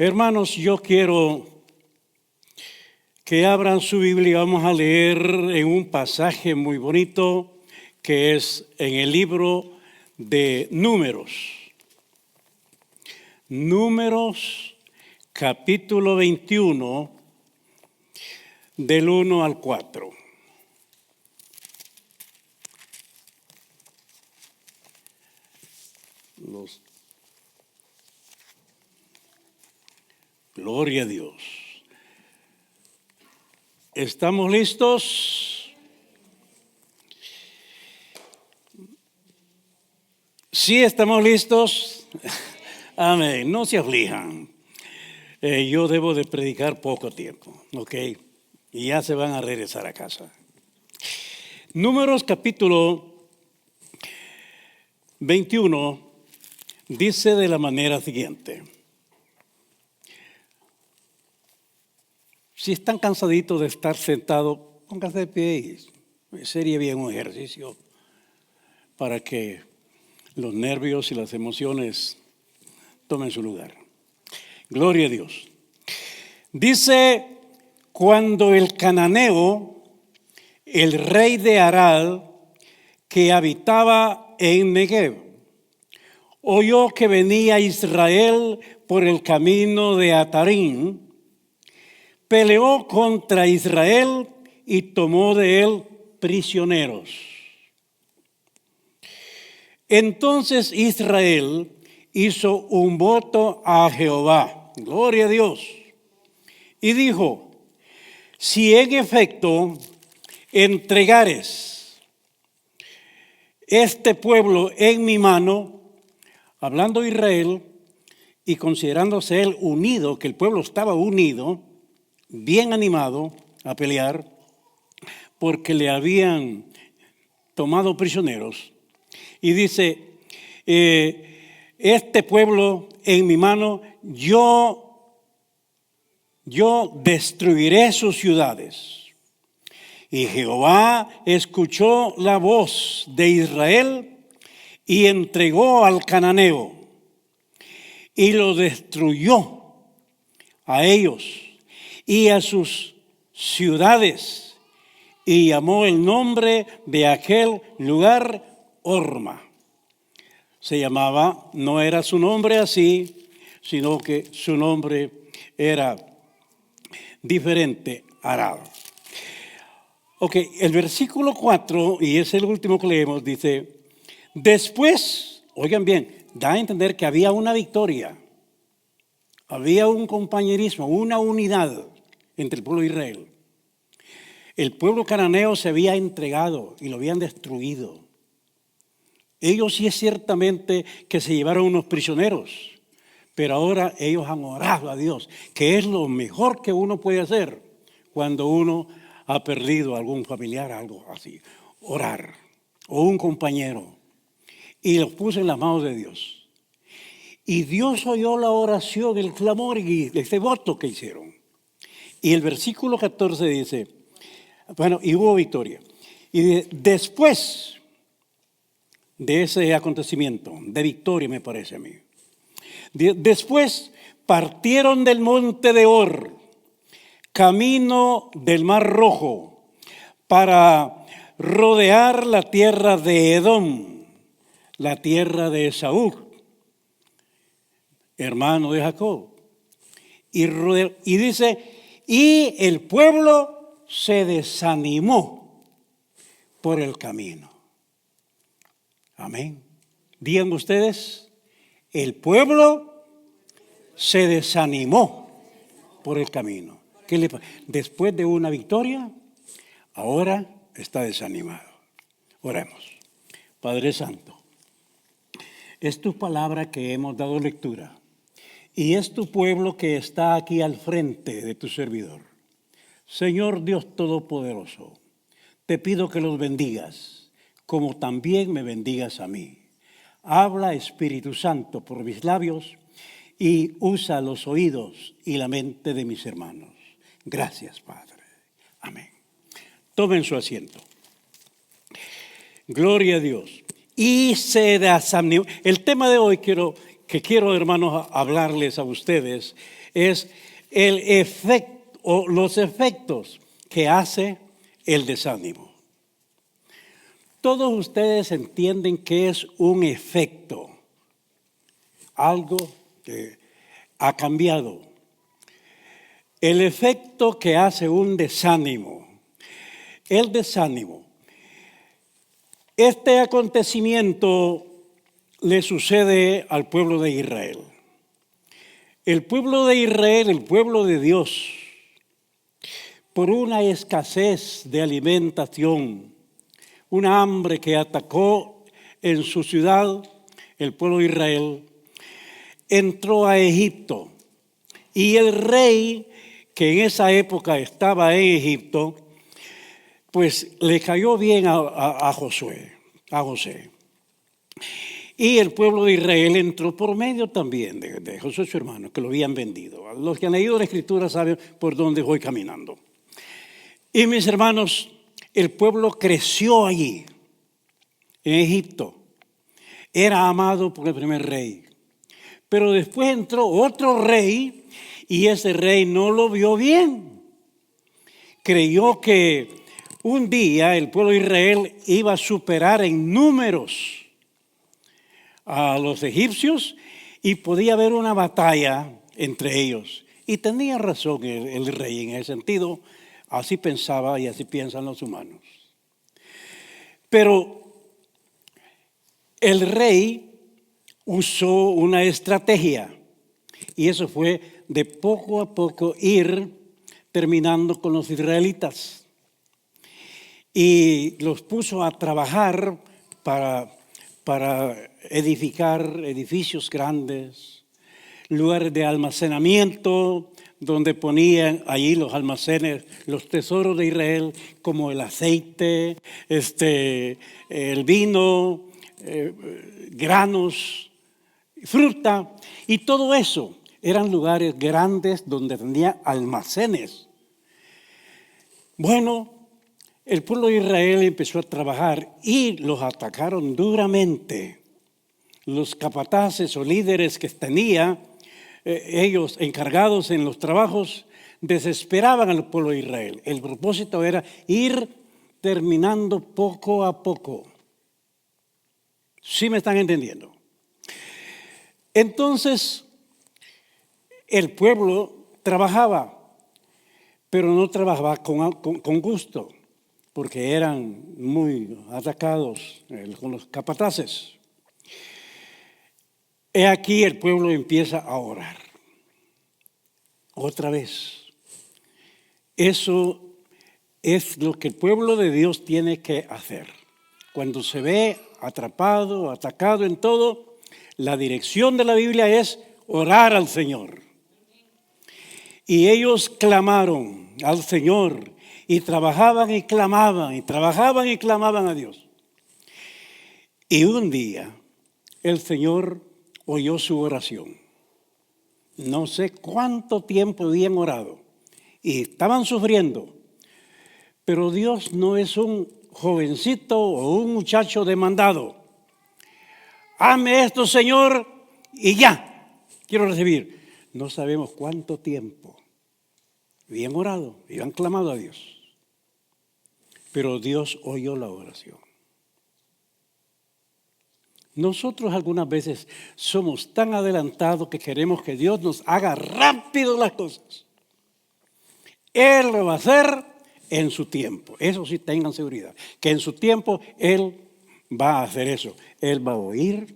Hermanos, yo quiero que abran su Biblia. Vamos a leer en un pasaje muy bonito que es en el libro de Números. Números, capítulo 21, del 1 al 4. Gloria a Dios. ¿Estamos listos? Sí, estamos listos. Amén. No se aflijan. Yo debo de predicar poco tiempo, ¿ok? Y ya se van a regresar a casa. Números capítulo 21 dice de la manera siguiente. Si están cansaditos de estar sentados, pónganse de pie. Sería bien un ejercicio para que los nervios y las emociones tomen su lugar. Gloria a Dios. Dice, cuando el cananeo, el rey de Arad, que habitaba en Negev, oyó que venía Israel por el camino de Atarim, peleó contra Israel y tomó de él prisioneros. Entonces Israel hizo un voto a Jehová, gloria a Dios, y dijo, si en efecto entregares este pueblo en mi mano, hablando Israel y considerándose él unido, que el pueblo estaba unido, bien animado a pelear, porque le habían tomado prisioneros. Y dice, este pueblo en mi mano, yo destruiré sus ciudades. Y Jehová escuchó la voz de Israel y entregó al cananeo y lo destruyó a ellos y a sus ciudades, y llamó el nombre de aquel lugar Horma. Se llamaba, no era su nombre así, sino que su nombre era diferente, Arad. Ok, el versículo 4, y es el último que leemos, dice, después, oigan bien, da a entender que había una victoria, había un compañerismo, una unidad entre el pueblo de Israel. El pueblo cananeo se había entregado y lo habían destruido. Ellos sí es ciertamente que se llevaron unos prisioneros, pero ahora ellos han orado a Dios, que es lo mejor que uno puede hacer cuando uno ha perdido algún familiar, algo así. Orar, o un compañero, y los puso en las manos de Dios. Y Dios oyó la oración, el clamor y ese voto que hicieron. Y el versículo 14 dice, bueno, y hubo victoria. Y después de ese acontecimiento, de victoria me parece a mí, después partieron del monte de Or, camino del Mar Rojo, para rodear la tierra de Edom, la tierra de Esaú, hermano de Jacob. Y dice, y el pueblo se desanimó por el camino. Amén. Digan ustedes, el pueblo se desanimó por el camino. ¿Qué le pasa? Después de una victoria, ahora está desanimado. Oremos. Padre Santo, es tu palabra que hemos dado lectura. Y es tu pueblo que está aquí al frente de tu servidor. Señor Dios Todopoderoso, te pido que los bendigas, como también me bendigas a mí. Habla, Espíritu Santo, por mis labios y usa los oídos y la mente de mis hermanos. Gracias, Padre. Amén. Tomen su asiento. Gloria a Dios. Y se desanimó. El tema de hoy quiero, hermanos, hablarles a ustedes es el efecto o los efectos que hace el desánimo. Todos ustedes entienden que es un efecto, algo que ha cambiado. El efecto que hace un desánimo. El desánimo. Este acontecimiento le sucede al pueblo de Israel. El pueblo de Israel, el pueblo de Dios, por una escasez de alimentación, una hambre que atacó en su ciudad, el pueblo de Israel, entró a Egipto. Y el rey que en esa época estaba en Egipto, pues le cayó bien a José. Y el pueblo de Israel entró por medio también de Josué, su hermano, que lo habían vendido. Los que han leído la Escritura saben por dónde voy caminando. Y mis hermanos, el pueblo creció allí, en Egipto. Era amado por el primer rey. Pero después entró otro rey y ese rey no lo vio bien. Creyó que un día el pueblo de Israel iba a superar en números a los egipcios y podía haber una batalla entre ellos. Y tenía razón el rey en ese sentido. Así pensaba y así piensan los humanos. Pero el rey usó una estrategia y eso fue de poco a poco ir terminando con los israelitas. Y los puso a trabajar para edificar edificios grandes, lugares de almacenamiento, donde ponían allí los almacenes, los tesoros de Israel, como el aceite, el vino, granos, fruta, y todo eso eran lugares grandes donde tenía almacenes. Bueno, el pueblo de Israel empezó a trabajar y los atacaron duramente. Los capataces o líderes que tenía, ellos encargados en los trabajos, desesperaban al pueblo de Israel. El propósito era ir terminando poco a poco. ¿Sí me están entendiendo? Entonces, el pueblo trabajaba, pero no trabajaba con gusto, porque eran muy atacados con los capataces. He aquí el pueblo empieza a orar. Otra vez. Eso es lo que el pueblo de Dios tiene que hacer. Cuando se ve atrapado, atacado en todo, la dirección de la Biblia es orar al Señor. Y ellos clamaron al Señor y trabajaban y clamaban y trabajaban y clamaban a Dios. Y un día el Señor oyó su oración. No sé cuánto tiempo habían orado y estaban sufriendo, pero Dios no es un jovencito o un muchacho demandado. Hazme esto, Señor, y ya, quiero recibir. No sabemos cuánto tiempo habían orado, habían clamado a Dios, pero Dios oyó la oración. Nosotros algunas veces somos tan adelantados que queremos que Dios nos haga rápido las cosas. Él lo va a hacer en su tiempo. Eso sí, tengan seguridad, que en su tiempo Él va a hacer eso. Él va a oír.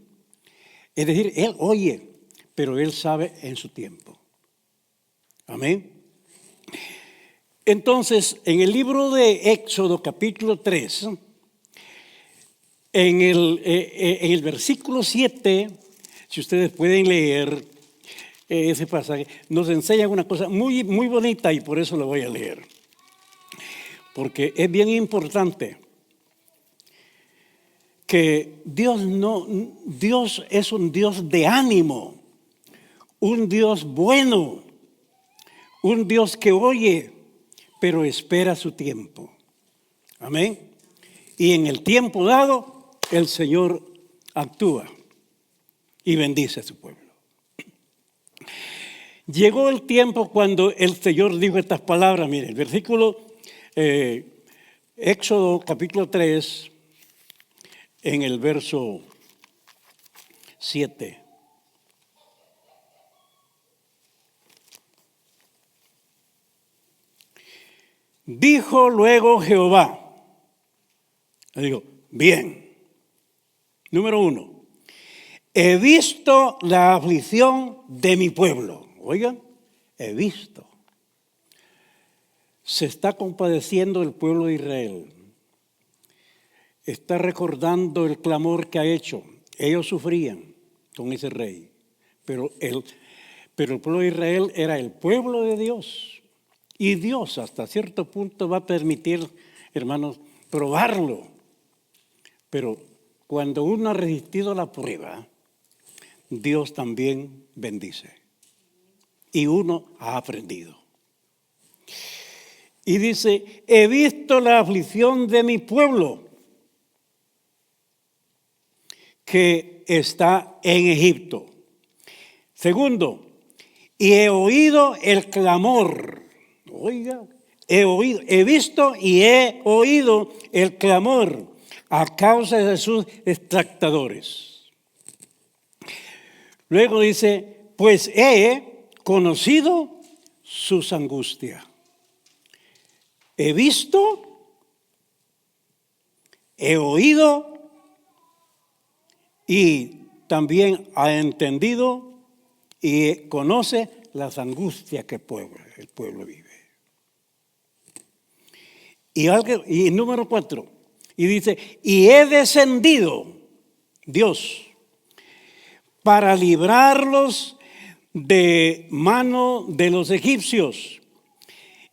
Es decir, Él oye, pero Él sabe en su tiempo. Amén. Entonces, en el libro de Éxodo capítulo 3, en el versículo 7, si ustedes pueden leer ese pasaje, nos enseña una cosa muy, muy bonita y por eso lo voy a leer. Porque es bien importante que Dios es un Dios de ánimo, un Dios bueno, un Dios que oye, pero espera su tiempo. Amén. Y en el tiempo dado, el Señor actúa y bendice a su pueblo. Llegó el tiempo cuando el Señor dijo estas palabras. Mire, el versículo Éxodo capítulo 3, en el verso 7. Dijo luego Jehová. Le digo, bien. Número 1. He visto la aflicción de mi pueblo. Oigan, he visto. Se está compadeciendo el pueblo de Israel. Está recordando el clamor que ha hecho. Ellos sufrían con ese rey. Pero el pueblo de Israel era el pueblo de Dios. Y Dios hasta cierto punto va a permitir, hermanos, probarlo. Pero cuando uno ha resistido la prueba, Dios también bendice. Y uno ha aprendido. Y dice, he visto la aflicción de mi pueblo que está en Egipto. Segundo, y he oído el clamor. Oiga, he visto y he oído el clamor a causa de sus extractadores. Luego dice, pues he conocido sus angustias. He visto, he oído y también ha entendido y conoce las angustias que el pueblo vive. Y número 4, y dice, y he descendido, Dios, para librarlos de mano de los egipcios.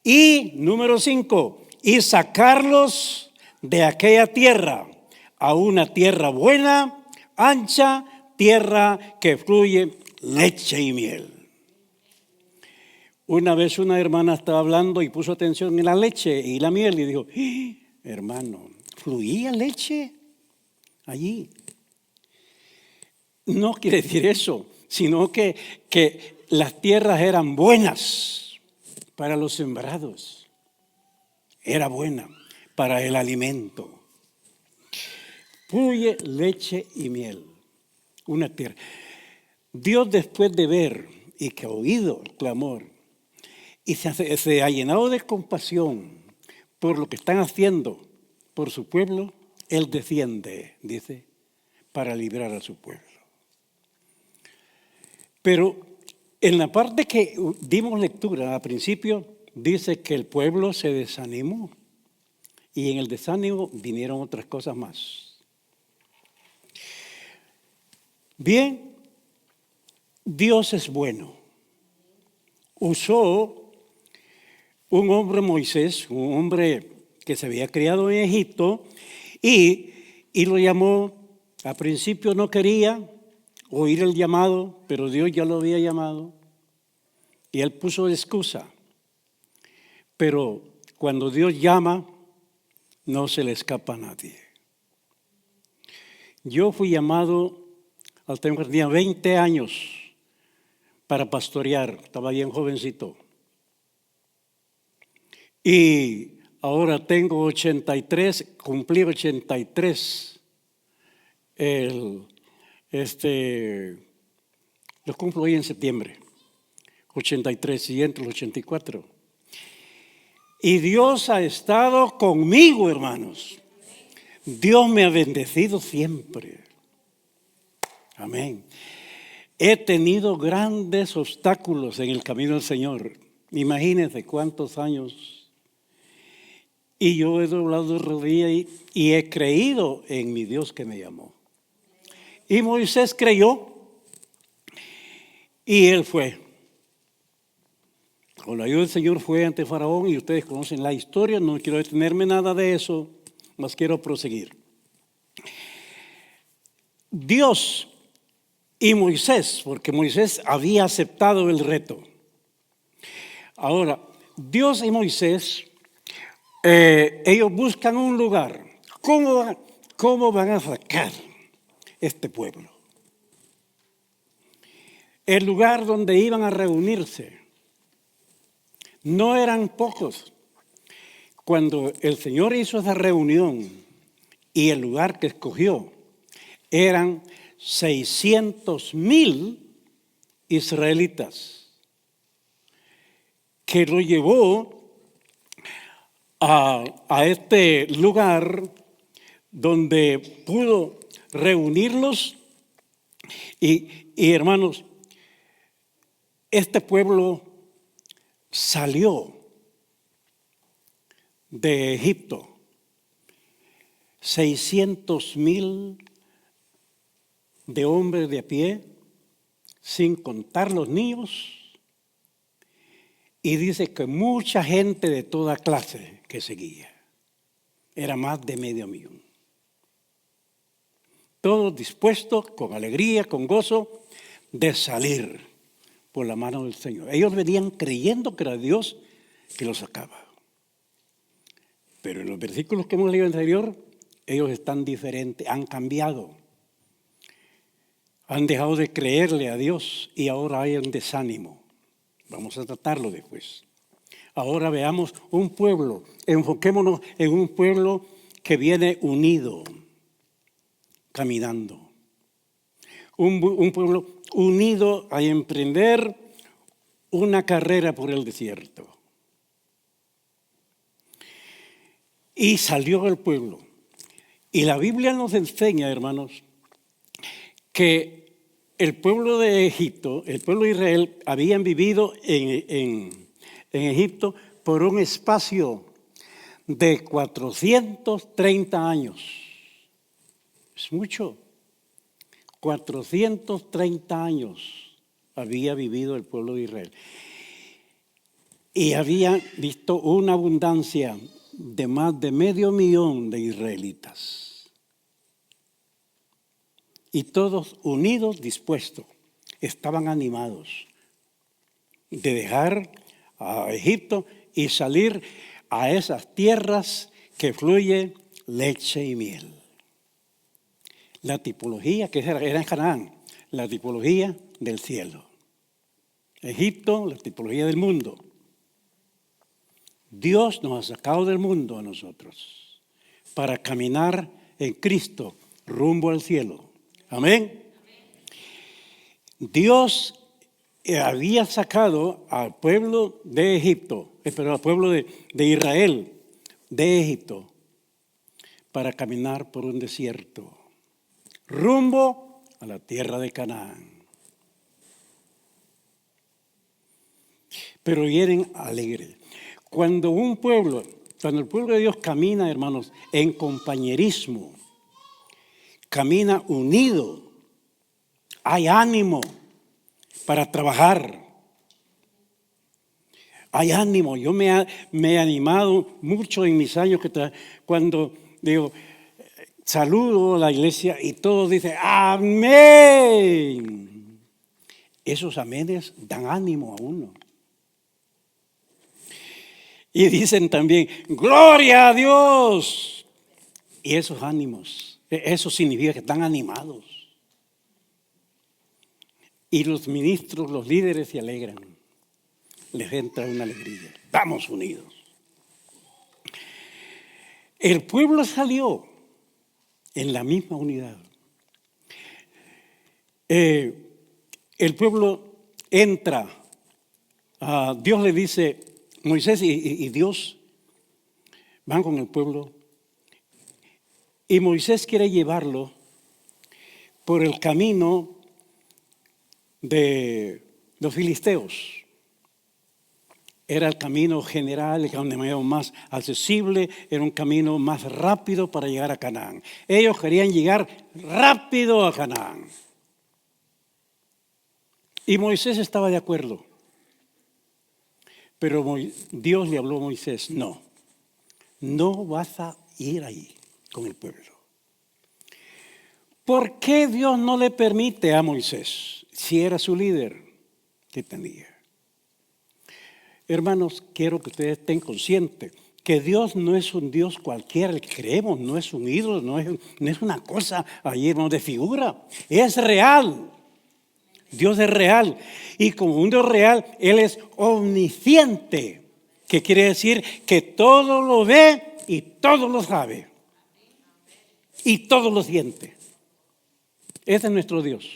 Y número 5, y sacarlos de aquella tierra a una tierra buena, ancha, tierra que fluye leche y miel. Una vez una hermana estaba hablando y puso atención en la leche y la miel y dijo, hermano, ¿fluía leche allí? No quiere decir eso, sino que las tierras eran buenas para los sembrados. Era buena para el alimento. Fluye leche y miel. Una tierra. Dios, después de ver y que ha oído el clamor y se ha llenado de compasión por lo que están haciendo por su pueblo, Él desciende, dice, para librar a su pueblo. Pero en la parte que dimos lectura al principio, dice que el pueblo se desanimó y en el desánimo vinieron otras cosas más. Bien, Dios es bueno. Usó un hombre Moisés, un hombre que se había criado en Egipto y lo llamó. Al principio no quería oír el llamado, pero Dios ya lo había llamado y él puso excusa. Pero cuando Dios llama, no se le escapa a nadie. Yo fui llamado, tenía 20 años para pastorear, estaba bien jovencito. Y ahora tengo 83, cumplí 83. Lo cumplo hoy en septiembre, 83 y entro los 84. Y Dios ha estado conmigo, hermanos. Dios me ha bendecido siempre. Amén. He tenido grandes obstáculos en el camino del Señor. Imagínense cuántos años. Y yo he doblado de rodillas y he creído en mi Dios que me llamó. Y Moisés creyó y él fue. Con la ayuda del Señor fue ante Faraón y ustedes conocen la historia. No quiero detenerme nada de eso, más quiero proseguir. Dios y Moisés, porque Moisés había aceptado el reto. Ahora, Dios y Moisés, ellos buscan un lugar. ¿Cómo van a sacar este pueblo? el lugar donde iban a reunirse. No eran pocos. Cuando el Señor hizo esa reunión y el lugar que escogió, eran 600,000 israelitas, que lo llevó a este lugar donde pudo reunirlos. Y hermanos, este pueblo salió de Egipto, 600,000 de hombres de a pie, sin contar los niños, y dice que mucha gente de toda clase que seguía. Era más de 500,000. Todos dispuestos, con alegría, con gozo, de salir por la mano del Señor. Ellos venían creyendo que era Dios que los sacaba. Pero en los versículos que hemos leído anterior, ellos están diferentes, han cambiado. Han dejado de creerle a Dios y ahora hay un desánimo. Vamos a tratarlo después. Ahora veamos un pueblo, enfoquémonos en un pueblo que viene unido, caminando. Un pueblo unido a emprender una carrera por el desierto. Y salió el pueblo. Y la Biblia nos enseña, hermanos, que el pueblo de Egipto, el pueblo de Israel, habían vivido en Egipto por un espacio de 430 años. Es mucho. 430 años había vivido el pueblo de Israel. Y había visto una abundancia de más de 500,000 de israelitas. Y todos unidos, dispuestos, estaban animados de dejar a Egipto y salir a esas tierras que fluye leche y miel. La tipología que era en Canaán, la tipología del cielo. Egipto, la tipología del mundo. Dios nos ha sacado del mundo a nosotros para caminar en Cristo rumbo al cielo. Amén. Dios había sacado al pueblo de Egipto, al pueblo de Israel, de Egipto, para caminar por un desierto, rumbo a la tierra de Canaán. Pero vienen alegres. Cuando el pueblo de Dios camina, hermanos, en compañerismo, camina unido, hay ánimo para trabajar. Hay ánimo. Yo me he animado mucho en mis años cuando digo, saludo a la iglesia y todos dicen, amén. Esos amenes dan ánimo a uno. Y dicen también, gloria a Dios. Y esos ánimos, eso significa que están animados. Y los ministros, los líderes se alegran. Les entra una alegría. Vamos unidos. El pueblo salió en la misma unidad. El pueblo entra. Dios le dice, Moisés y Dios van con el pueblo. Y Moisés quiere llevarlo por el camino de los filisteos. Era el camino general, el camino más accesible, era un camino más rápido para llegar a Canaán. Ellos querían llegar rápido a Canaán. Y Moisés estaba de acuerdo. Pero Dios le habló a Moisés, no vas a ir ahí con el pueblo. ¿Por qué Dios no le permite a Moisés, si era su líder que tenía? Hermanos, quiero que ustedes estén conscientes que Dios no es un Dios cualquiera, el que creemos, no es un ídolo, no es una cosa ahí, hermanos, de figura. Es real. Dios es real. Y como un Dios real, Él es omnisciente, que quiere decir que todo lo ve y todo lo sabe. Y todo lo siente. Ese es nuestro Dios.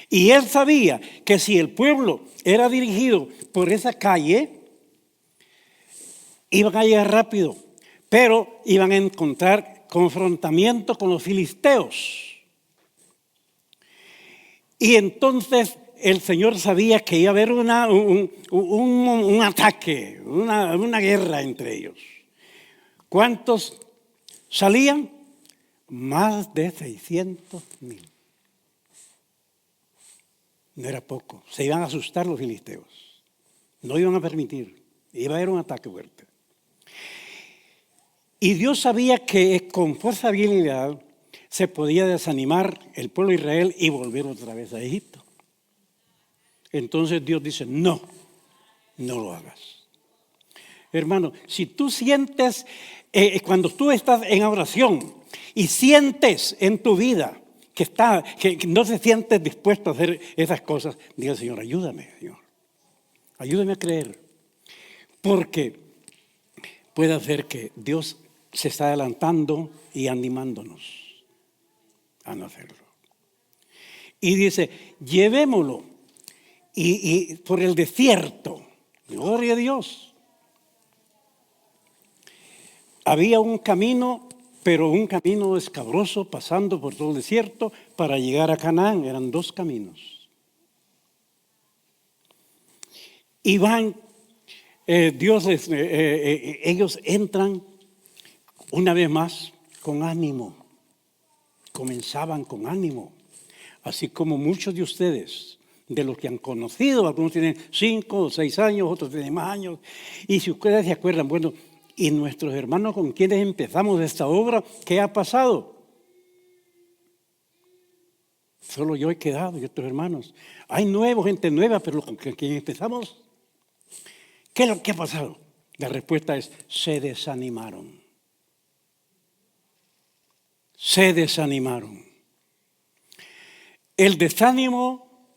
Y Él sabía que si el pueblo era dirigido por esa calle, iban a llegar rápido, pero iban a encontrar confrontamiento con los filisteos. Y entonces el Señor sabía que iba a haber un ataque, una guerra entre ellos. ¿Cuántos salían? Más de 600,000. No era poco. Se iban a asustar los filisteos. No iban a permitir. Iba a haber un ataque fuerte. Y Dios sabía que con fuerza y habilidad se podía desanimar el pueblo de Israel y volver otra vez a Egipto. Entonces Dios dice, no lo hagas. Hermano, si tú sientes, cuando tú estás en oración y sientes en tu vida que no te sientes dispuesto a hacer esas cosas, diga, Señor, ayúdame, Señor. Ayúdame a creer. Porque puede hacer que Dios se está adelantando y animándonos a no hacerlo. Y dice, llevémoslo y por el desierto. Gloria a Dios. Había un camino, pero un camino escabroso pasando por todo el desierto para llegar a Canaán. Eran 2 caminos. Y van, ellos entran una vez más con ánimo. Comenzaban con ánimo. Así como muchos de ustedes, de los que han conocido, algunos tienen 5 o 6 años, otros tienen más años. Y si ustedes se acuerdan, bueno, y nuestros hermanos con quienes empezamos esta obra, ¿qué ha pasado? Solo yo he quedado y otros hermanos. Hay nuevos, gente nueva, pero con quienes empezamos, ¿qué es lo que ha pasado? La respuesta es, se desanimaron. Se desanimaron. El desánimo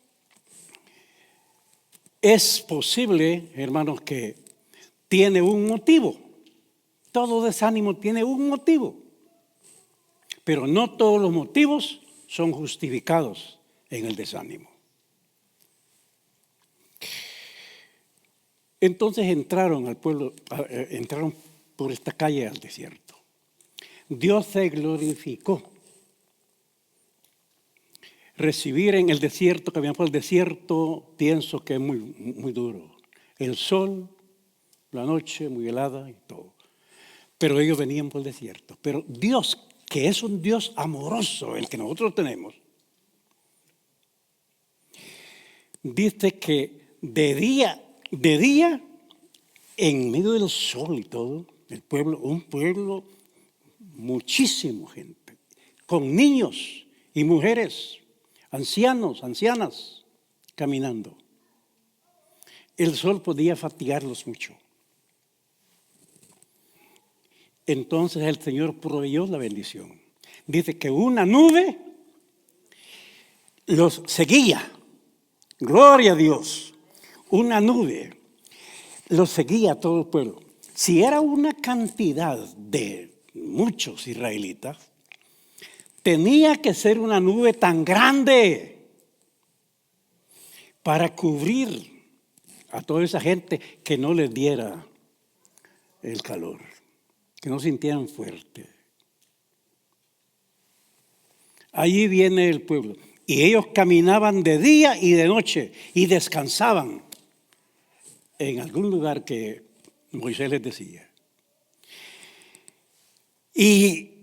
es posible, hermanos, que tiene un motivo. Todo desánimo tiene un motivo. Pero no todos los motivos son justificados en el desánimo. Entonces entraron al pueblo, entraron por esta calle al desierto. Dios se glorificó. Recibir en el desierto, caminar por el desierto, pienso que es muy, muy duro. El sol, la noche muy helada y todo. Pero ellos venían por el desierto. Pero Dios, que es un Dios amoroso, el que nosotros tenemos, dice que de día, en medio del sol y todo, el pueblo, un pueblo, muchísima gente, con niños y mujeres, ancianos, ancianas, caminando. El sol podía fatigarlos mucho. Entonces el Señor proveyó la bendición. Dice que una nube los seguía. Gloria a Dios. Una nube los seguía a todo el pueblo. Si era una cantidad de muchos israelitas, tenía que ser una nube tan grande para cubrir a toda esa gente que no les diera el calor, que no sintieran fuerte. Allí viene el pueblo. Y ellos caminaban de día y de noche y descansaban en algún lugar que Moisés les decía. Y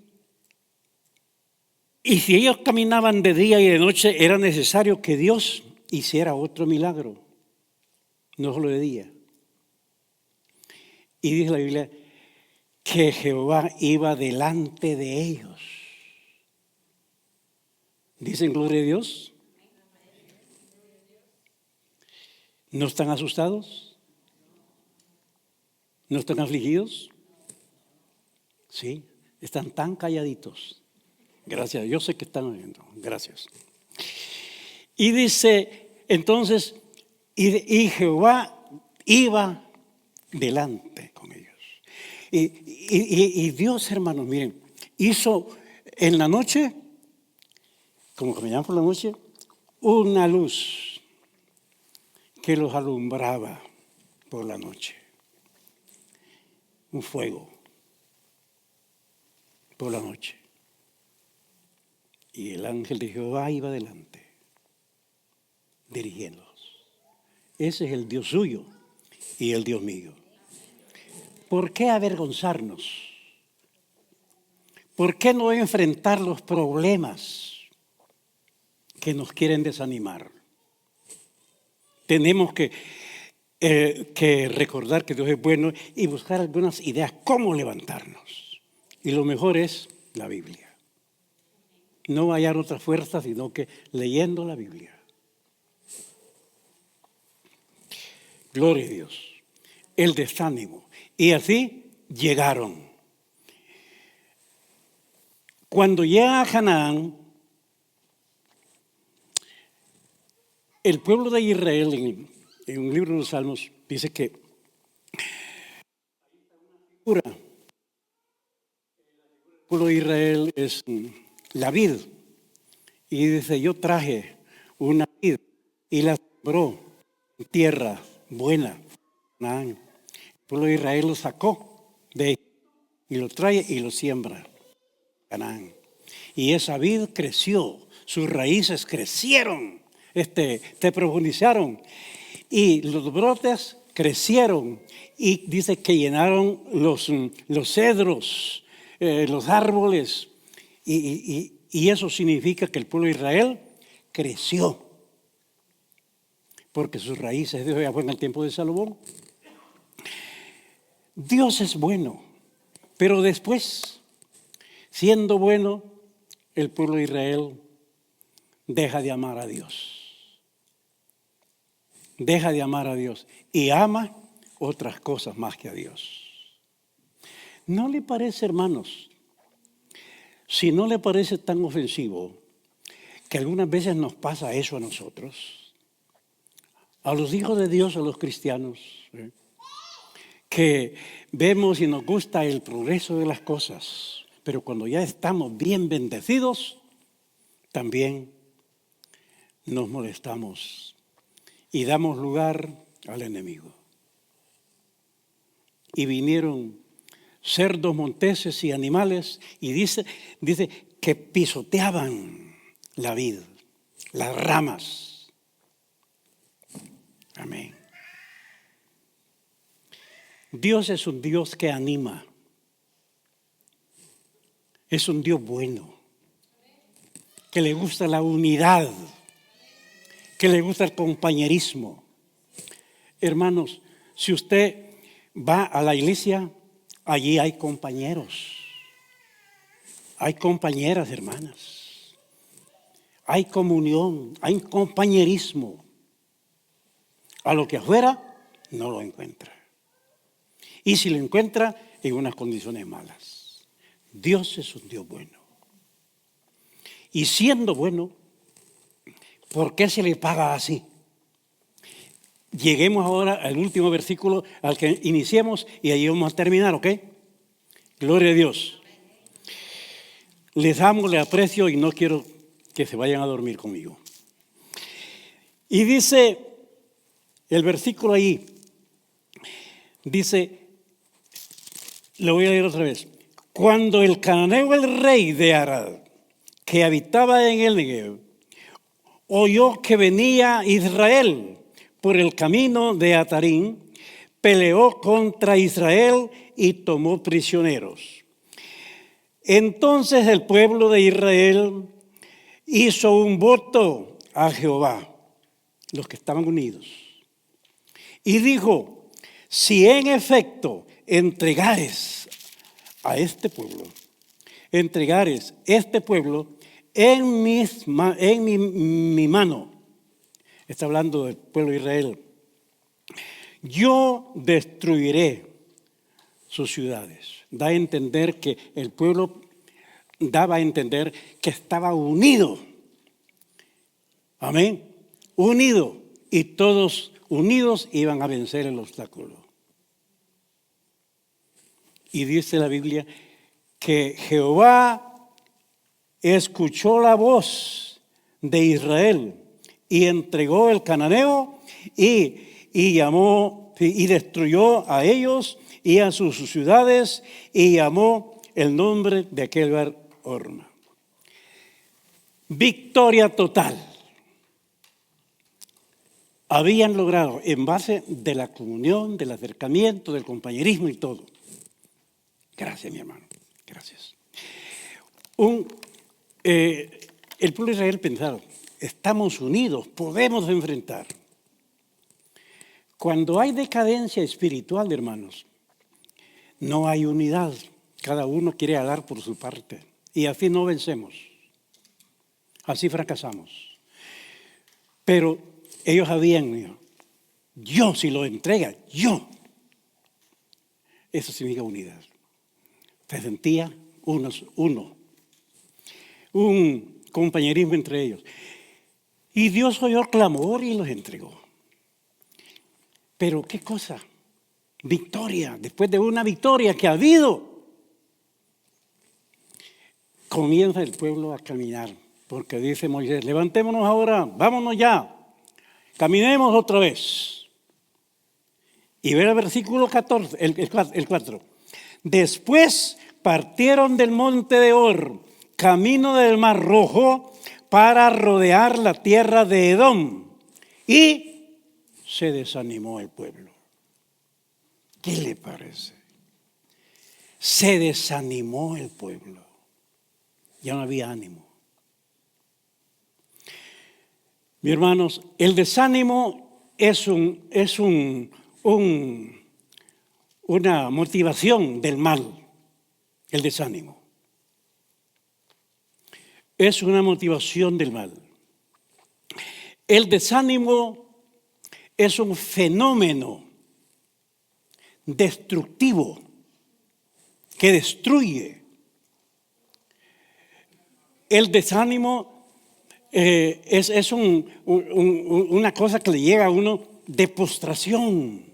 si ellos caminaban de día y de noche, era necesario que Dios hiciera otro milagro, no solo de día. Y dice la Biblia que Jehová iba delante de ellos. ¿Dicen gloria a Dios? ¿No están asustados? ¿No están afligidos? Sí, están tan calladitos. Gracias, yo sé que están oyendo. Gracias. Y dice, entonces, y Jehová iba delante con ellos. Y Dios, hermanos, miren, hizo en la noche, como caminaban por la noche, una luz que los alumbraba por la noche. Un fuego por la noche. Y el ángel de Jehová iba delante, dirigiéndolos. Ese es el Dios suyo y el Dios mío. ¿Por qué avergonzarnos? ¿Por qué no enfrentar los problemas que nos quieren desanimar? Tenemos que recordar que Dios es bueno y buscar algunas ideas cómo levantarnos. Y lo mejor es la Biblia. No hallar otra fuerza, sino que leyendo la Biblia. Gloria a Dios. El desánimo. Y así llegaron. Cuando llega a Canaán, el pueblo de Israel, en un libro de los Salmos, dice que el pueblo de Israel es la vid. Y dice, yo traje una vid y la sembró en tierra buena. El pueblo de Israel lo sacó de ahí y lo trae y lo siembra. Canaán. Y esa vid creció, sus raíces crecieron, profundizaron y los brotes crecieron y dice que llenaron los cedros, los árboles y eso significa que el pueblo de Israel creció porque sus raíces, Dios ya fue en el tiempo de Salomón. Dios es bueno, pero después, siendo bueno, el pueblo de Israel deja de amar a Dios. Deja de amar a Dios y ama otras cosas más que a Dios. ¿No le parece, hermanos? Si no le parece tan ofensivo que algunas veces nos pasa eso a nosotros, a los hijos de Dios, a los cristianos, que vemos y nos gusta el progreso de las cosas, pero cuando ya estamos bien bendecidos, también nos molestamos y damos lugar al enemigo. Y vinieron cerdos monteses y animales y dice que pisoteaban la vid, las ramas. Amén. Dios es un Dios que anima. Es un Dios bueno, que le gusta la unidad, que le gusta el compañerismo. Hermanos, si usted va a la iglesia, allí hay compañeros, hay compañeras, hermanas, hay comunión, hay compañerismo. A lo que afuera no lo encuentra. Y si lo encuentra, en unas condiciones malas. Dios es un Dios bueno. Y siendo bueno, ¿por qué se le paga así? Lleguemos ahora al último versículo al que iniciemos y ahí vamos a terminar, ¿ok? Gloria a Dios. Les amo, les aprecio y no quiero que se vayan a dormir conmigo. Y dice el versículo ahí, dice, lo voy a leer otra vez. Cuando el cananeo, el rey de Arad, que habitaba en el Negev, oyó que venía Israel por el camino de Atarim, peleó contra Israel y tomó prisioneros. Entonces el pueblo de Israel hizo un voto a Jehová, los que estaban unidos, y dijo, si en efecto entregares a este pueblo, entregares este pueblo en mi mano, está hablando del pueblo de Israel, yo destruiré sus ciudades. Da a entender que el pueblo daba a entender que estaba unido Amén. Unido. Y todos unidos iban a vencer el obstáculo. Y dice la Biblia que Jehová escuchó la voz de Israel y entregó el cananeo y llamó y destruyó a ellos y a sus ciudades y llamó el nombre de aquel lugar Horma. Victoria total. Habían logrado en base de la comunión, del acercamiento, del compañerismo y todo. Gracias, mi hermano. Gracias. El pueblo de Israel pensaba, estamos unidos, podemos enfrentar. Cuando hay decadencia espiritual, hermanos, no hay unidad. Cada uno quiere hablar por su parte. Y así no vencemos. Así fracasamos. Pero ellos habían dicho, yo si lo entrega, yo. Eso significa unidad. Se sentía uno. Un compañerismo entre ellos. Y Dios oyó el clamor y los entregó. Pero qué cosa, victoria, después de una victoria que ha habido, comienza el pueblo a caminar, porque dice Moisés, levantémonos ahora, vámonos ya, caminemos otra vez. Y ve el versículo 14, el 4. Después partieron del monte de Hor, camino del Mar Rojo, para rodear la tierra de Edom. Y se desanimó el pueblo. ¿Qué le parece? Se desanimó el pueblo. Ya no había ánimo. Mis hermanos, el desánimo es una motivación del mal. El desánimo. Es una motivación del mal. El desánimo es un fenómeno destructivo que destruye. El desánimo es una cosa que le llega a uno de postración.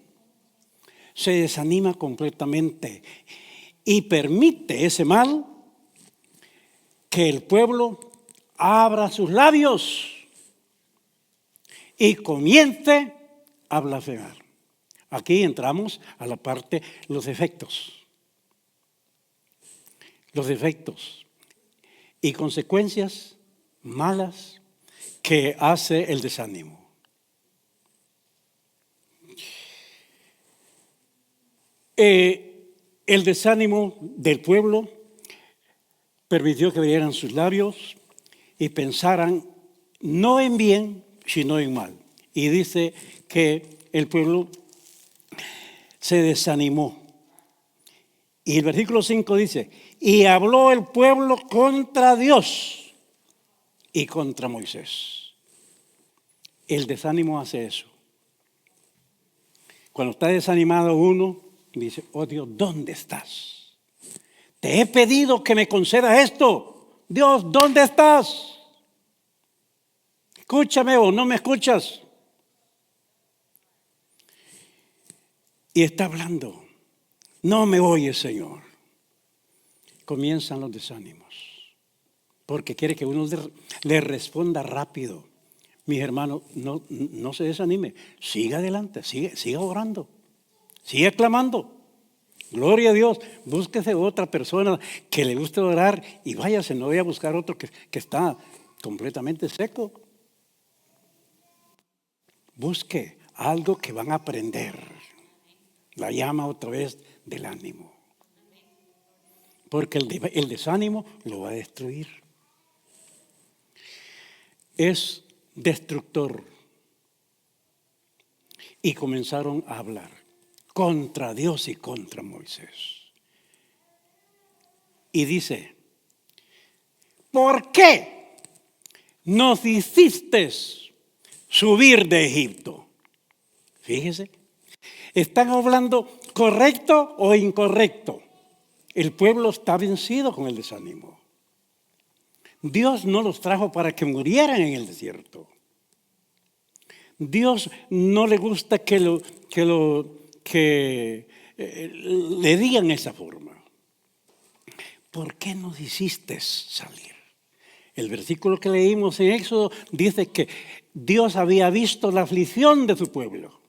Se desanima completamente y permite ese mal que el pueblo abra sus labios y comience a blasfemar. Aquí entramos a la parte, los efectos. Los efectos y consecuencias malas que hace el desánimo. El desánimo del pueblo permitió que abrieran sus labios y pensaran no en bien, sino en mal. Y dice que el pueblo se desanimó. Y el versículo 5 dice, y habló el pueblo contra Dios y contra Moisés. El desánimo hace eso. Cuando está desanimado uno, dice, oh Dios, ¿dónde estás? Te he pedido que me concedas esto. Dios, ¿dónde estás? Escúchame o no me escuchas. Y está hablando. No me oyes, Señor. Comienzan los desánimos. Porque quiere que uno le responda rápido. Mis hermanos, no se desanime. Siga adelante, siga orando. Siga clamando. Gloria a Dios. Búsquese otra persona que le guste orar y váyase. No voy a buscar otro que está completamente seco. Busque algo que van a aprender. La llama otra vez del ánimo. Porque el desánimo lo va a destruir. Es destructor. Y comenzaron a hablar contra Dios y contra Moisés. Y dice, ¿por qué nos hiciste subir de Egipto? Fíjese. ¿Están hablando correcto o incorrecto? El pueblo está vencido con el desánimo. Dios no los trajo para que murieran en el desierto. Dios no le gusta que le digan esa forma. ¿Por qué nos hiciste salir? El versículo que leímos en Éxodo dice que Dios había visto la aflicción de su pueblo.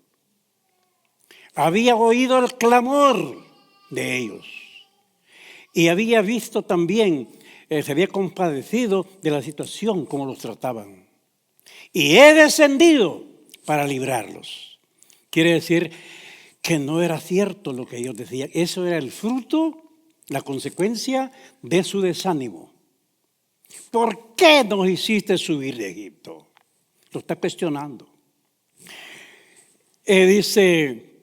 Había oído el clamor de ellos. Y había visto también, se había compadecido de la situación, como los trataban. Y he descendido para librarlos. Quiere decir que no era cierto lo que ellos decían. Eso era el fruto, la consecuencia de su desánimo. ¿Por qué nos hiciste subir de Egipto? Lo está cuestionando. Dice,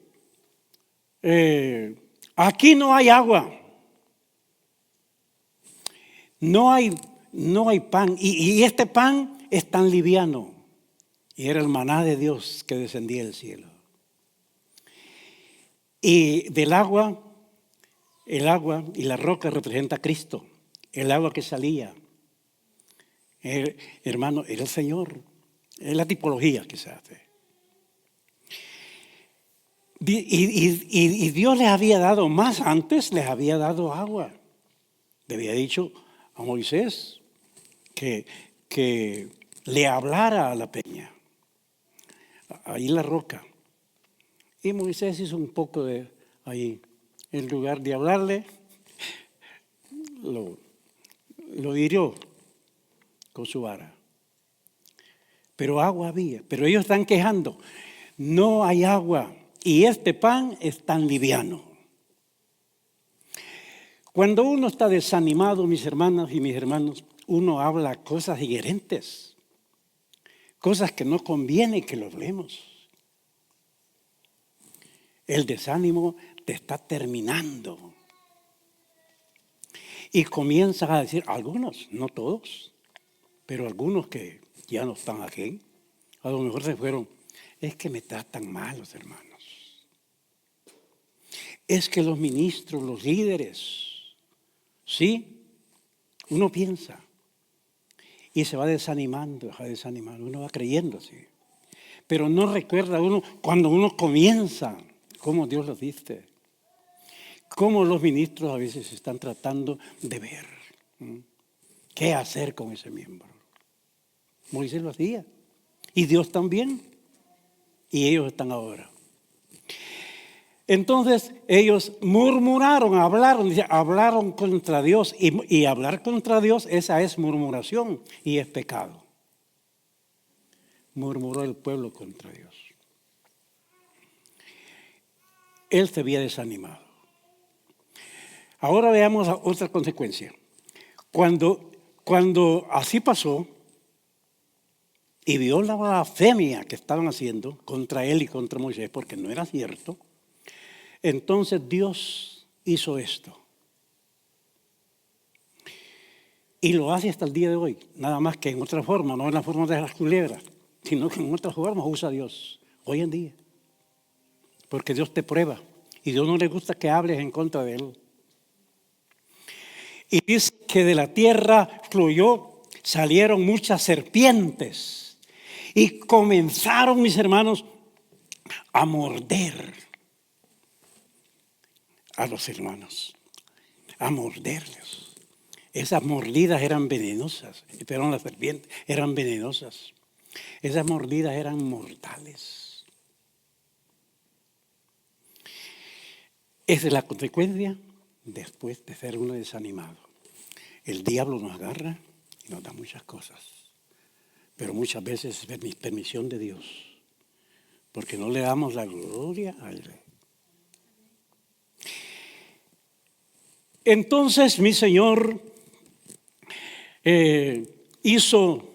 aquí no hay agua. No hay pan. Y este pan es tan liviano. Y era el maná de Dios que descendía del cielo. Y del agua, el agua y la roca representa a Cristo. El agua que salía, hermano, era el Señor. Es la tipología que se hace. Y Dios les había dado, más antes les había dado agua. Le había dicho a Moisés que le hablara a la peña, ahí en la roca. Y Moisés hizo un poco de ahí. En lugar de hablarle, lo hirió con su vara. Pero agua había. Pero ellos están quejando. No hay agua. Y este pan es tan liviano. Cuando uno está desanimado, mis hermanas y mis hermanos, uno habla cosas inherentes. Cosas que no conviene que lo hablemos. El desánimo te está terminando. Y comienzan a decir, algunos, no todos, pero algunos que ya no están aquí, a lo mejor se fueron, es que me tratan mal los hermanos. Es que los ministros, los líderes, ¿sí? Uno piensa y se va desanimando, uno va creyendo así. Pero no recuerda uno, cuando uno comienza, cómo Dios lo dice, cómo los ministros a veces están tratando de ver qué hacer con ese miembro. Moisés lo hacía y Dios también, y ellos están ahora. Entonces ellos murmuraron, hablaron contra Dios y hablar contra Dios, esa es murmuración y es pecado. Murmuró el pueblo contra Dios. Él se había desanimado. Ahora veamos otra consecuencia. Cuando así pasó y vio la blasfemia que estaban haciendo contra él y contra Moisés, porque no era cierto, entonces Dios hizo esto. Y lo hace hasta el día de hoy, nada más que en otra forma, no en la forma de las culebras, sino que en otra forma usa Dios, hoy en día. Porque Dios te prueba y Dios no le gusta que hables en contra de Él. Y dice que de la tierra salieron muchas serpientes y comenzaron, mis hermanos, a morder a los hermanos, a morderlos. Esas mordidas eran venenosas, pero las serpientes eran venenosas. Esas mordidas eran mortales. Esa es la consecuencia después de ser uno desanimado. El diablo nos agarra y nos da muchas cosas, pero muchas veces es permisión de Dios, porque no le damos la gloria a Él. Entonces mi Señor hizo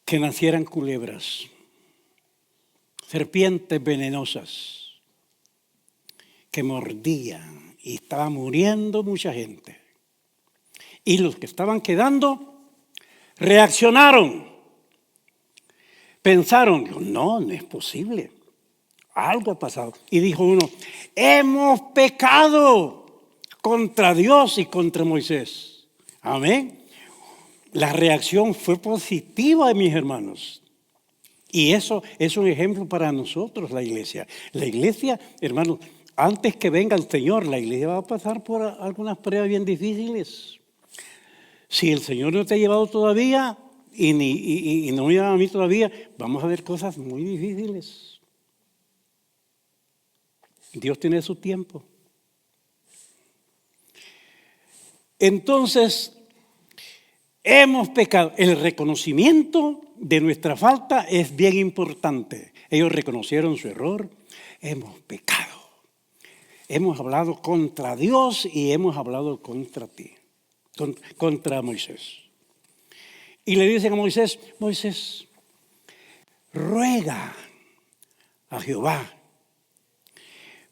que nacieran culebras, serpientes venenosas que mordían y estaba muriendo mucha gente. Y los que estaban quedando reaccionaron, pensaron, no es posible, algo ha pasado. Y dijo uno, hemos pecado contra Dios y contra Moisés. Amén. La reacción fue positiva, mis hermanos. Y eso es un ejemplo para nosotros, la iglesia. La iglesia, hermanos, antes que venga el Señor, la iglesia va a pasar por algunas pruebas bien difíciles. Si el Señor no te ha llevado todavía y no me lleva a mí todavía, vamos a ver cosas muy difíciles. Dios tiene su tiempo. Entonces, hemos pecado. El reconocimiento de nuestra falta es bien importante. Ellos reconocieron su error. Hemos pecado. Hemos hablado contra Dios y hemos hablado contra ti, contra Moisés. Y le dicen a Moisés, Moisés, ruega a Jehová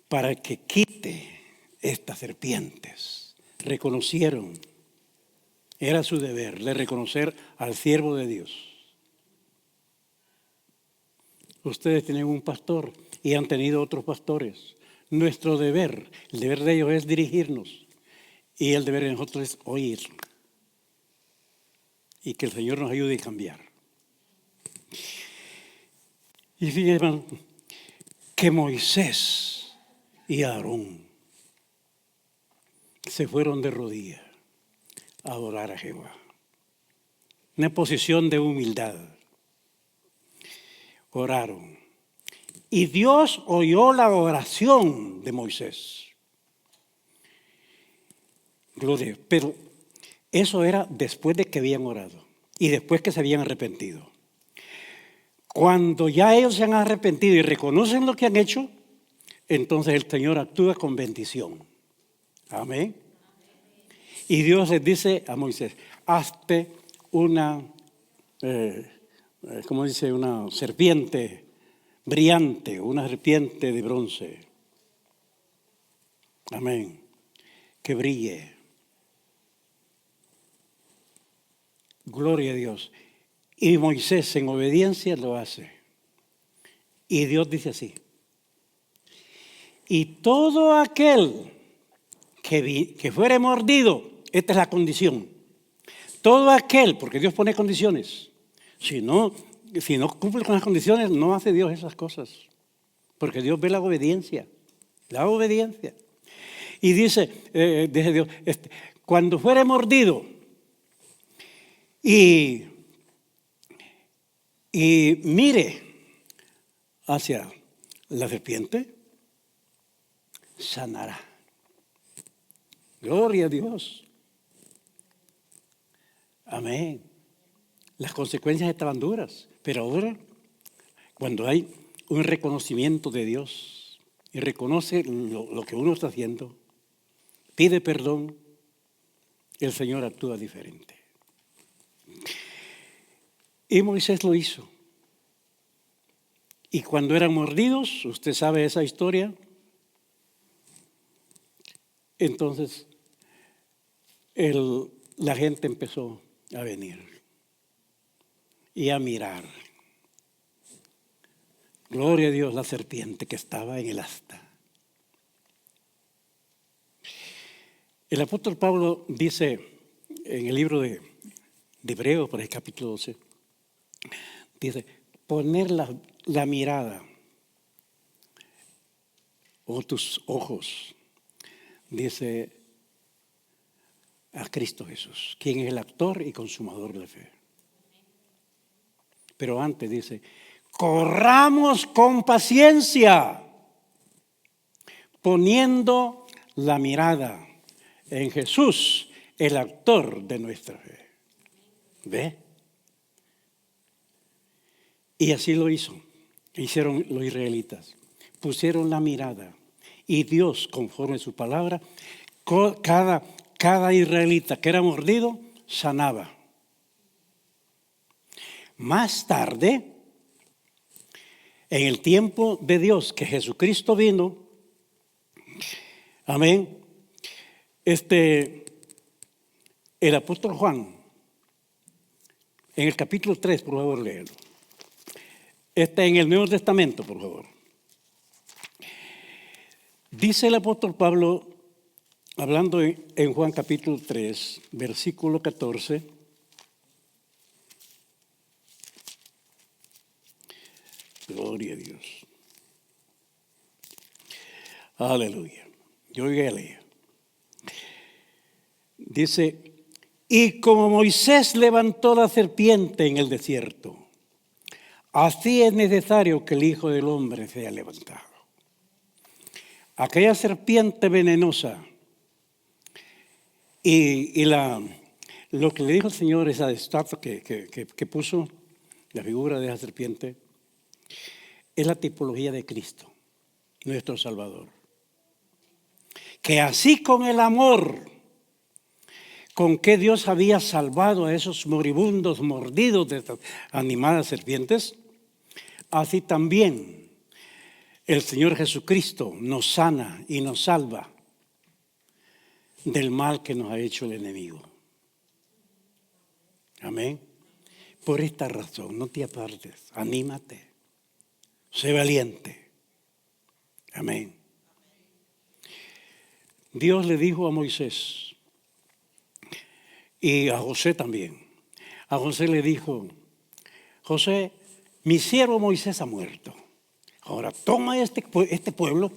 para que quite estas serpientes. Reconocieron, era su deber, de reconocer al siervo de Dios. Ustedes tienen un pastor y han tenido otros pastores. Nuestro deber, el deber de ellos es dirigirnos y el deber de nosotros es oír. Y que el Señor nos ayude a cambiar. Y fíjense, hermano, que Moisés y Aarón se fueron de rodillas a adorar a Jehová. Una posición de humildad. Oraron. Y Dios oyó la oración de Moisés. Gloria. Pero eso era después de que habían orado y después que se habían arrepentido. Cuando ya ellos se han arrepentido y reconocen lo que han hecho, entonces el Señor actúa con bendición. Amén. Y Dios les dice a Moisés, hazte una, ¿cómo dice? Una serpiente brillante, una serpiente de bronce. Amén. Que brille. Gloria a Dios. Y Moisés en obediencia lo hace. Y Dios dice así. Y todo aquel que fuere mordido, esta es la condición. Todo aquel, porque Dios pone condiciones. Si no cumple con las condiciones, no hace Dios esas cosas. Porque Dios ve la obediencia. La obediencia. Y dice Dios, cuando fuere mordido y mire hacia la serpiente, sanará. Gloria a Dios. Amén. Las consecuencias estaban duras, pero ahora, cuando hay un reconocimiento de Dios y reconoce lo que uno está haciendo, pide perdón, el Señor actúa diferente. Y Moisés lo hizo. Y cuando eran mordidos, usted sabe esa historia, entonces la gente empezó a venir y a mirar. Gloria a Dios, la serpiente que estaba en el asta. El apóstol Pablo dice en el libro de Hebreos, por el capítulo 12, dice, poner la mirada o tus ojos, dice, a Cristo Jesús, quien es el autor y consumador de la fe. Pero antes dice, corramos con paciencia, poniendo la mirada en Jesús, el autor de nuestra fe. ¿Ve? Y así lo hicieron los israelitas. Pusieron la mirada y Dios, conforme a su palabra, cada israelita que era mordido, sanaba. Más tarde, en el tiempo de Dios, que Jesucristo vino, amén, el apóstol Juan, en el capítulo 3, por favor, léelo. En el Nuevo Testamento, por favor. Dice el apóstol Pablo, hablando en Juan capítulo 3, versículo 14, Aleluya. Yo voy a leer. Dice, y como Moisés levantó la serpiente en el desierto, así es necesario que el Hijo del Hombre sea levantado. Aquella serpiente venenosa y lo que le dijo el Señor, esa estatua que puso, la figura de esa serpiente, es la tipología de Cristo, nuestro Salvador. Que así con el amor con que Dios había salvado a esos moribundos mordidos de estas animadas serpientes, así también el Señor Jesucristo nos sana y nos salva del mal que nos ha hecho el enemigo. Amén. Por esta razón, no te apartes, anímate, sé valiente. Amén. Dios le dijo a Moisés y a José también. A José le dijo, José, mi siervo Moisés ha muerto. Ahora toma este pueblo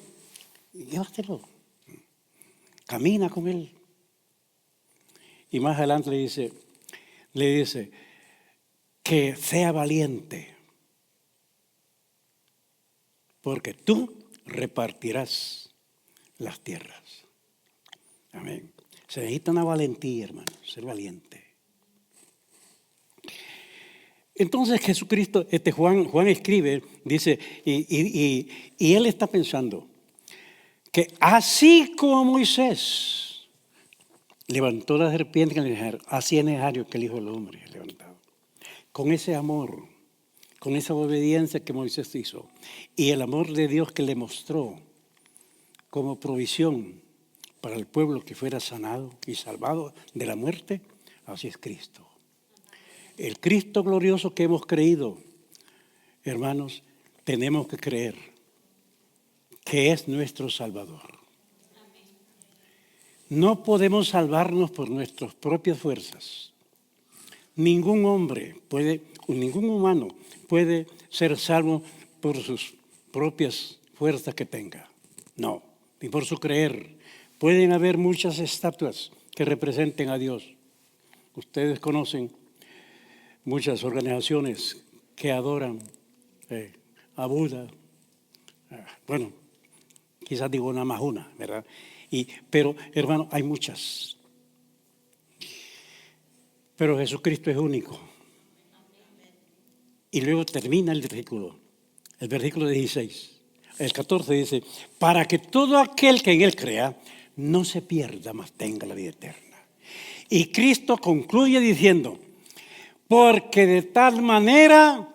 y llévatelo. Camina con él. Y más adelante le dice que sea valiente, porque tú repartirás las tierras. Amén. Se necesita una valentía, hermano, ser valiente. Entonces Jesucristo, Juan escribe, dice, y él está pensando que así como Moisés levantó la serpiente, así es necesario que el Hijo del Hombre es levantado. Con ese amor, con esa obediencia que Moisés hizo y el amor de Dios que le mostró como provisión para el pueblo que fuera sanado y salvado de la muerte, así es Cristo. El Cristo glorioso que hemos creído, hermanos, tenemos que creer que es nuestro Salvador. No podemos salvarnos por nuestras propias fuerzas. Ningún humano puede ser salvo por sus propias fuerzas que tenga. No, ni por su creer. Pueden haber muchas estatuas que representen a Dios. Ustedes conocen muchas organizaciones que adoran a Buda. Bueno, quizás digo nada más una, ¿verdad? Pero, hermano, hay muchas. Pero Jesucristo es único. Y luego termina el versículo 16. El 14 dice, para que todo aquel que en Él crea no se pierda, mas tenga la vida eterna. Y Cristo concluye diciendo, porque de tal manera,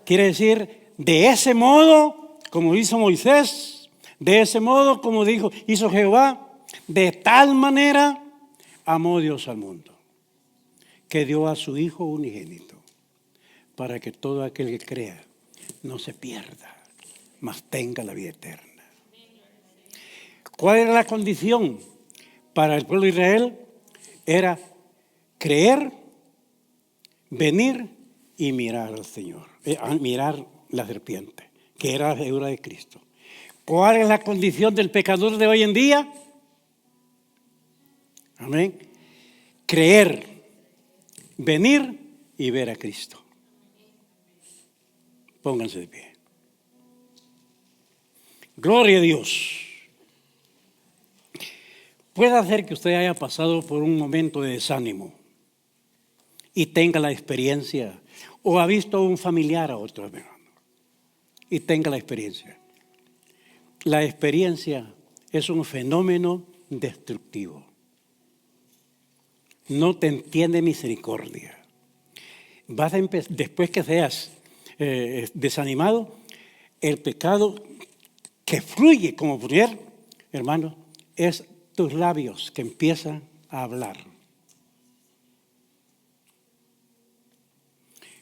quiere decir, de ese modo, como hizo Moisés, de ese modo, como hizo Jehová, de tal manera amó Dios al mundo, que dio a su Hijo unigénito, para que todo aquel que crea no se pierda, mas tenga la vida eterna. ¿Cuál era la condición para el pueblo de Israel? Era creer, venir y mirar al Señor, mirar la serpiente, que era la figura de Cristo. ¿Cuál es la condición del pecador de hoy en día? Amén. Creer, venir y ver a Cristo. Pónganse de pie. Gloria a Dios. Puede hacer que usted haya pasado por un momento de desánimo y tenga la experiencia, o ha visto a un familiar a otro hermano y tenga la experiencia. La experiencia es un fenómeno destructivo. No te entiende misericordia. Después que seas desanimado, el pecado que fluye como fluir, hermano, es tus labios que empiezan a hablar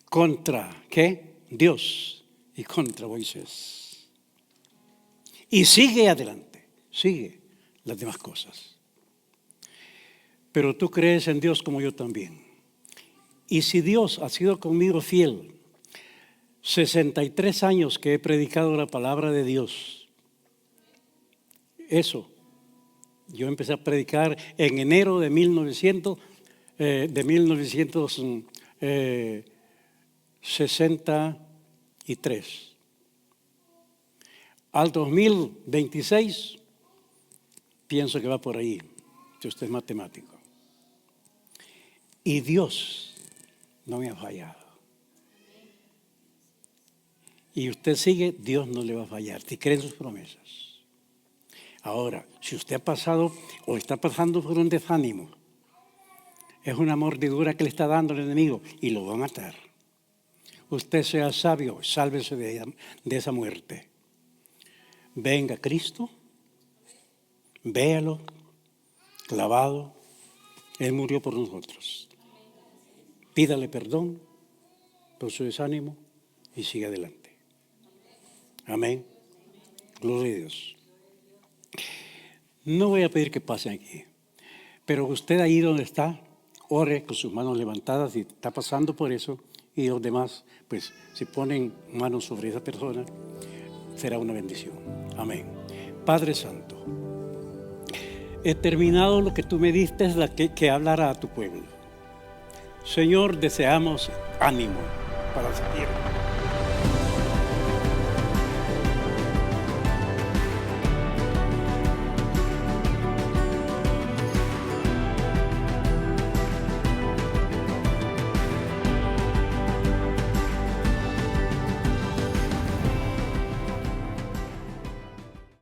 contra ¿qué? Dios y contra Moisés. Y sigue adelante, sigue las demás cosas. Pero tú crees en Dios como yo también. Y si Dios ha sido conmigo fiel, 63 años que he predicado la palabra de Dios, eso. Yo empecé a predicar en enero de 1963. Al 2026, pienso que va por ahí, si usted es matemático. Y Dios no me ha fallado. Y usted sigue, Dios no le va a fallar, si cree en sus promesas. Ahora, si usted ha pasado o está pasando por un desánimo, es una mordidura que le está dando el enemigo y lo va a matar. Usted sea sabio, sálvese de esa muerte. Venga Cristo, véalo, clavado, Él murió por nosotros. Pídale perdón por su desánimo y siga adelante. Amén. Gloria a Dios. No voy a pedir que pasen aquí, pero usted ahí donde está, ore con sus manos levantadas y está pasando por eso, y los demás, pues, si ponen manos sobre esa persona, será una bendición. Amén. Padre Santo, he terminado lo que tú me diste, es la que hablará a tu pueblo. Señor, deseamos ánimo para seguir.